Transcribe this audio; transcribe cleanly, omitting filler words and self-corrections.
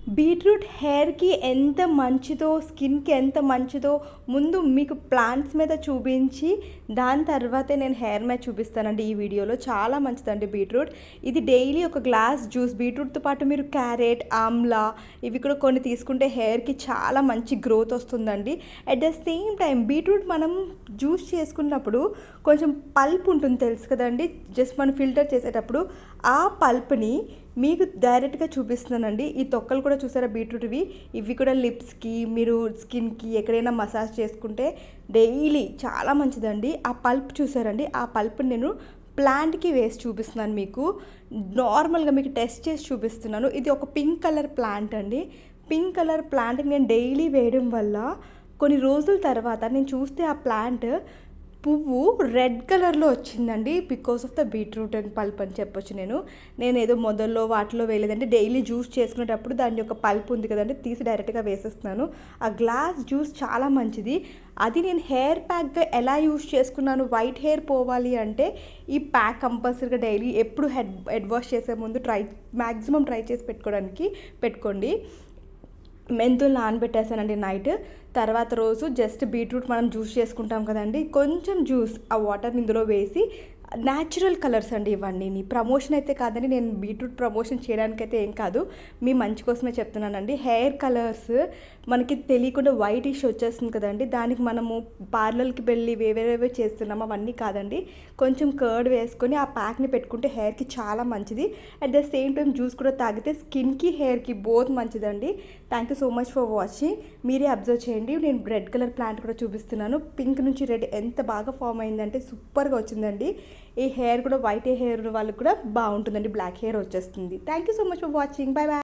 Beetroot హెయిర్‌కి ఎంత మంచిదో, స్కిన్‌కి ఎంత మంచిదో ముందు మీకు ప్లాంట్స్ మీద చూపించి, దాని తర్వాతే నేను హెయిర్ మీద చూపిస్తానండి ఈ వీడియోలో. చాలా మంచిదండి బీట్రూట్. ఇది డైలీ ఒక గ్లాస్ జ్యూస్ బీట్రూట్‌తో పాటు మీరు క్యారెట్, ఆమ్లా ఇవి కూడా కొన్ని తీసుకుంటే హెయిర్‌కి చాలా మంచి గ్రోత్ వస్తుందండి. At the same time beetroot మనం జ్యూస్ చేసుకున్నప్పుడు కొంచెం పల్ప్ ఉంటుంది తెలుసు కదండీ! జస్ట్ మనం ఫిల్టర్ చేసేటప్పుడు ఆ పల్ప్‌ని మీకు డైరెక్ట్‌గా చూపిస్తున్నానండి. ఈ తొక్కలు కూడా చూసారా బీట్రూట్‌వి? ఇవి కూడా లిప్స్‌కి, మీరు స్కిన్‌కి ఎక్కడైనా మసాజ్ చేసుకుంటే డైలీ చాలా మంచిదండి. ఆ పల్ప్ చూసారండి? ఆ పల్ప్‌ని నేను ప్లాంట్‌కి వేసి చూపిస్తున్నాను మీకు. నార్మల్‌గా మీకు టెస్ట్ చేసి చూపిస్తున్నాను. ఇది ఒక పింక్ కలర్ ప్లాంట్ అండి. పింక్ కలర్ ప్లాంట్‌కి నేను డైలీ వేయడం వల్ల కొన్ని రోజుల తర్వాత నేను చూస్తే ఆ ప్లాంట్ పువ్వు రెడ్ కలర్‌లో వచ్చిందండి. Because of the beetroot and pulp అని చెప్పొచ్చు నేను. నేనేదో మొదల్లో వాటిలో వేయలేదండి. డైలీ జ్యూస్ చేసుకునేటప్పుడు దాని యొక్క పల్ప్ ఉంది కదండీ! తీసి డైరెక్ట్‌గా వేసేస్తున్నాను. ఆ గ్లాస్ జ్యూస్ చాలా మంచిది. అది నేను హెయిర్ ప్యాక్‌గా ఎలా యూజ్ చేసుకున్నాను, వైట్ హెయిర్ పోవాలి అంటే ఈ ప్యాక్ కంపల్సరీగా డైలీ ఎప్పుడు హెడ్ వాష్ చేసే ముందు మాక్సిమం ట్రై చేసి పెట్టుకోండి. మెంతులు నానబెట్టేసానండి నైట్. తర్వాత రోజు జస్ట్ బీట్రూట్ మనం జ్యూస్ చేసుకుంటాం కదండీ! కొంచెం జ్యూస్ ఆ వాటర్‌ని ఇందులో వేసి న్యాచురల్ కలర్స్ అండి ఇవన్నీని. ప్రమోషన్ అయితే కాదండి. నేను బీట్రూట్ ప్రమోషన్ చేయడానికైతే ఏం కాదు. మీ మంచి కోసమే చెప్తున్నానండి. హెయిర్ కలర్స్ మనకి తెలియకుండా వైటిష్ వచ్చేస్తుంది కదండీ! దానికి మనము పార్లర్‌కి వెళ్ళి వేరేవే చేస్తున్నాం అవన్నీ కాదండి. కొంచెం కర్డ్ వేసుకొని ఆ ప్యాక్‌ని పెట్టుకుంటే హెయిర్‌కి చాలా మంచిది. At the same time juice కూడా తాగితే స్కిన్‌కి, హెయిర్‌కి బోత్ మంచిదండి. Thank you so much for watching. మీరే అబ్జర్వ్ చేయండి. నేను రెడ్ కలర్ ప్లాంట్ కూడా చూపిస్తున్నాను. పింక్ నుంచి రెడ్ ఎంత బాగా ఫామ్ అయిందంటే సూపర్‌గా వచ్చిందండి. ఈ హెయిర్ కూడా వైట్ హెయిర్ ఉన్న వాళ్ళకి కూడా బాగుంటుందండి. బ్లాక్ హెయిర్ వచ్చేస్తుంది. Thank you so much for watching. By by.